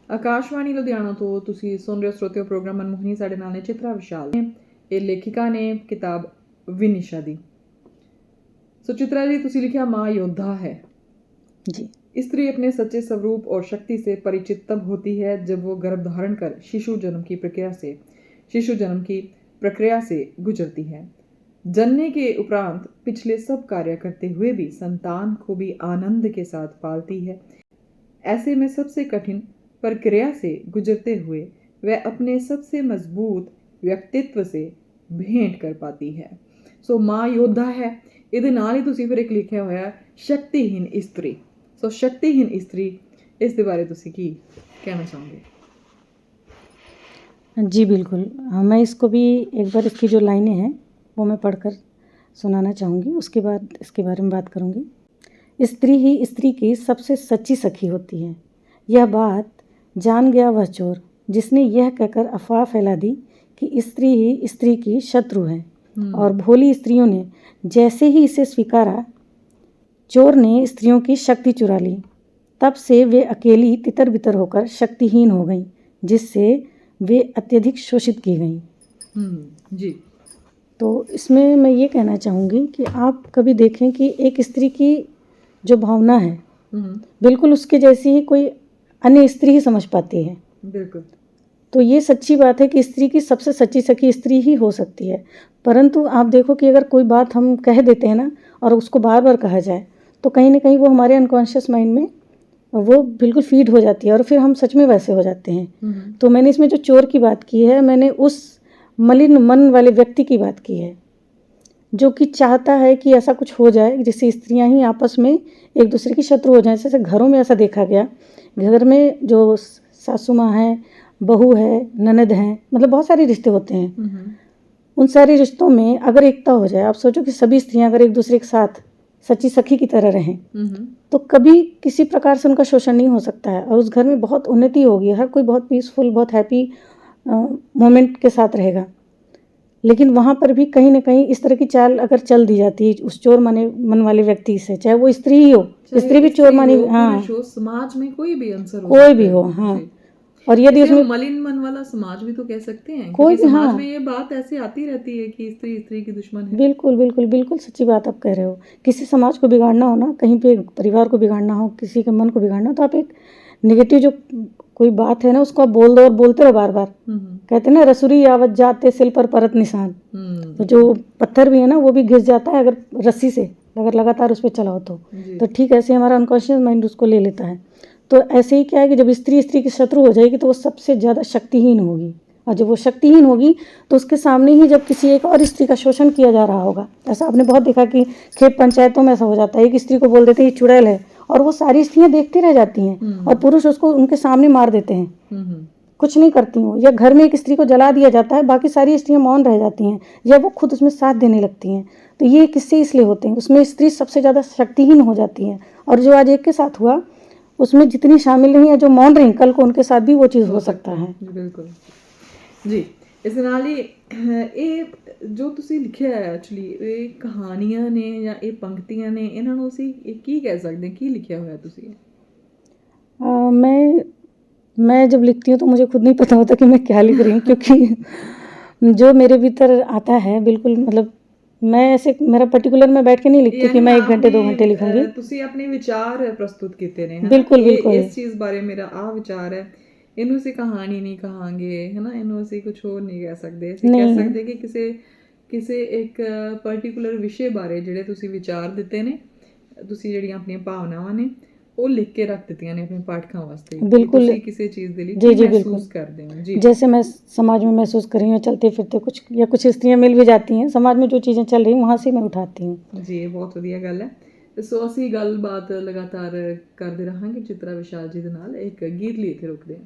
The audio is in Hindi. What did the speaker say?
ਆਕਾਸ਼ਵਾਣੀ ਲੁਧਿਆਣਾ ਤੋਂ ਤੁਸੀਂ ਸੁਣ ਰਹੇ ਹੋ ਸਰੋਤਿਓ ਪ੍ਰੋਗਰਾਮ ਮਨਮੋਹਨੀ। ਸਾਡੇ ਨਾਲ ਨੇ ਚਿਤਰਾ ਵਿਸ਼ਾਲ ਨੇ, ਇਹ ਲੇਖਿਕਾ ਨੇ ਕਿਤਾਬ ਵਿਨੀਸ਼ਾ ਦੀ। ਸੋ चित्रा जी, तुसी लिखा माँ योद्धा है जी। स्त्री अपने सच्चे स्वरूप और शक्ति से परिचित तब होती है जब वो गर्भ धारण कर शिशु जन्म की प्रक्रिया से गुजरती है। जनने के उपरांत पिछले सब कार्य करते हुए भी संतान को भी आनंद के साथ पालती है। ऐसे में सबसे कठिन प्रक्रिया से गुजरते हुए वह अपने सबसे मजबूत व्यक्तित्व से भेंट कर पाती है। सो माँ योद्धा है, ਇਹਦੇ ਨਾਲ ਹੀ ਤੁਸੀਂ ਫਿਰ ਇੱਕ ਲਿਖਿਆ ਹੋਇਆ ਸ਼ਕਤੀਹੀਨ ਇਸਤਰੀ। ਸੋ ਸ਼ਕਤੀਹੀਨ ਇਸਤਰੀ, ਇਸ ਦੇ ਬਾਰੇ ਤੁਸੀਂ ਕੀ कहना चाहोगे? जी बिल्कुल, मैं इसको भी एक बार इसकी जो लाइनें हैं वो मैं पढ़कर सुनाना चाहूँगी, उसके बाद इसके बारे में बात करूँगी। स्त्री ही स्त्री की सबसे सच्ची सखी होती है। यह बात जान गया वह चोर जिसने यह कहकर अफवाह फैला दी कि स्त्री ही स्त्री की शत्रु है। और भोली स्त्रियों ने जैसे ही इसे स्वीकारा, चोर ने स्त्रियों की शक्ति चुरा ली। तब से वे अकेली तितर बितर होकर शक्तिहीन हो गईं, जिससे वे अत्यधिक शोषित की गईं। जी। तो इसमें मैं ये कहना चाहूँगी कि आप कभी देखें कि एक स्त्री की जो भावना है बिल्कुल उसके जैसी ही कोई अन्य स्त्री ही समझ पाती है। बिल्कुल। तो ये सच्ची बात है कि स्त्री की सबसे सच्ची सखी स्त्री ही हो सकती है। परंतु आप देखो कि अगर कोई बात हम कह देते हैं ना और उसको बार बार कहा जाए तो कहीं ना कहीं वो हमारे अनकॉन्शियस माइंड में वो बिल्कुल फीड हो जाती है और फिर हम सच में वैसे हो जाते हैं। तो मैंने इसमें जो चोर की बात की है, मैंने उस मलिन मन वाले व्यक्ति की बात की है जो कि चाहता है कि ऐसा कुछ हो जाए जिससे स्त्रियां ही आपस में एक दूसरे की शत्रु हो जाए। जैसे घरों में ऐसा देखा गया, घर में जो सासू माँ है, बहू है, ननद हैं, मतलब बहुत सारे रिश्ते होते हैं। उन सारे रिश्तों में अगर एकता हो जाए, आप सोचो कि सभी स्त्रियां अगर एक दूसरे के साथ सच्ची सखी की तरह रहें तो कभी किसी प्रकार से उनका शोषण नहीं हो सकता है और उस घर में बहुत उन्नति होगी। हर कोई बहुत पीसफुल, बहुत हैप्पी मोमेंट के साथ रहेगा। लेकिन वहाँ पर भी कहीं ना कहीं इस तरह की चाल अगर चल दी जाती है उस चोर मन वाले व्यक्ति से, चाहे वो स्त्री ही हो, स्त्री भी चोर मानी, हाँ, समाज में कोई भी अंसर कोई भी हो, हाँ। और यदि उसमें मलिन मन वाला समाज भी तो कह सकते हैं, कोई भी, समाज हाँ, में ये बात ऐसे आती रहती है कि स्त्री स्त्री की दुश्मन है। बिल्कुल बिल्कुल बिल्कुल सच्ची बात आप कह रहे हो। किसी समाज को बिगाड़ना हो ना, कहीं पे परिवार को बिगाड़ना हो, किसी के मन को बिगाड़ना हो, तो आप एक नेगेटिव जो कोई बात है ना उसको आप बोल दो और बोलते रहो बार बार। कहते हैं ना, रसुरी आवत जाते सिल पर परत निशान। तो जो पत्थर भी है ना वो भी घिस जाता है अगर रस्सी से अगर लगातार उस पर चलाओ तो ठीक ऐसे हमारा अनकॉन्शियस माइंड उसको ले लेता है। तो ऐसे ही क्या है कि जब स्त्री स्त्री की शत्रु हो जाएगी तो वो सबसे ज़्यादा शक्तिहीन होगी, और जब वो शक्तिहीन होगी तो उसके सामने ही जब किसी एक और स्त्री का शोषण किया जा रहा होगा, ऐसा आपने बहुत देखा कि खेत पंचायतों में ऐसा हो जाता है, एक स्त्री को बोल देते हैं ये चुड़ैल है और वो सारी स्त्रियां देखती रह जाती हैं और पुरुष उसको उनके सामने मार देते हैं, कुछ नहीं करती हूँ। या घर में एक स्त्री को जला दिया जाता है, बाकी सारी स्त्रियां मौन रह जाती हैं या वो खुद उसमें साथ देने लगती हैं। तो ये किस्से इसलिए होते हैं, उसमें स्त्री सबसे ज़्यादा शक्तिहीन हो जाती है। और जो आज एक के साथ हुआ उसमें जितनी शामिल नहीं है जो मौन रही, कल को उनके साथ भी वो चीज़ हो सकता है। बिल्कुल जी। ਇਸ ਨਾਲ ਹੀ ਇਹ ਜੋ ਤੁਸੀਂ ਲਿਖਿਆ ਹੈ ਐਕਚੁਅਲੀ ਇਹ ਕਹਾਣੀਆਂ ਨੇ ਜਾਂ ਇਹ ਪੰਕਤੀਆਂ ਨੇ, ਇਹਨਾਂ ਨੂੰ ਅਸੀਂ ਕੀ ਕਹਿ ਸਕਦੇ ਹਾਂ, ਕੀ ਲਿਖਿਆ ਹੋਇਆ ਤੁਸੀਂ? मैं जब लिखती हूँ तो मुझे खुद नहीं पता होता कि मैं क्या लिख रही हूँ, क्योंकि जो मेरे भीतर आता है बिल्कुल, मतलब मैं ऐसे मेरा पर्टिकुलर मैं बैठ के नहीं लिखती कि मैं 1 घंटे 2 घंटे लिखूंगी। ਤੁਸੀਂ ਆਪਣੇ ਵਿਚਾਰ ਪ੍ਰਸਤੁਤ ਕੀਤੇ ਨੇ, ਬਿਲਕੁਲ ਬਿਲकुल ਇਸ ਚੀਜ਼ ਬਾਰੇ ਮੇਰਾ ਆ ਵਿਚਾਰ ਹੈ, ਇਹਨੂੰ ਅਸੀਂ ਕਹਾਣੀ ਨਹੀਂ ਕਹਾਂਗੇ, ਹੈ ਨਾ, ਇਹਨੂੰ ਅਸੀਂ ਕੁਝ ਹੋਰ ਨਹੀਂ ਕਹਿ ਸਕਦੇ। ਅਸੀਂ ਕਹਿ ਸਕਦੇ ਕਿ ਕਿਸੇ ਇੱਕ ਪਾਰਟਿਕੂਲਰ ਵਿਸ਼ੇ ਬਾਰੇ ਜਿਹੜੇ ਤੁਸੀਂ ਵਿਚਾਰ ਦਿੱਤੇ ਨੇ, ਤੁਸੀਂ ਜਿਹੜੀਆਂ ਆਪਣੀਆਂ ਭਾਵਨਾਵਾਂ ਨੇ ਉਹ ਲਿਖ के रख ਦਿੱਤੀਆਂ ਨੇ ਆਪਣੇ ਪਾਠਕਾਂ ਵਾਸਤੇ। बिल्कुल किसी चीज़ के लिए जी जी महसूस करते हैं जी, जैसे मैं समाज में महसूस कर रही हूँ, चलते फिरते कुछ या कुछ स्त्रियाँ मिल भी जाती हैं समाज में, जो चीज़ें चल रही वहाँ से मैं उठाती हूँ। जी, ये बहुत ਵਧੀਆ ਗੱਲ ਹੈ। ਸੋ ਅਸੀਂ ਗੱਲਬਾਤ ਲਗਾਤਾਰ ਕਰਦੇ ਰਹਾਂਗੇ ਚਿਤਰਾ ਵਿਸ਼ਾਲ ਜੀ ਦੇ ਨਾਲ। ਇੱਕ ਗੀਤ ਲਈ ਇੱਥੇ ਰੁਕਦੇ ਹਾਂ।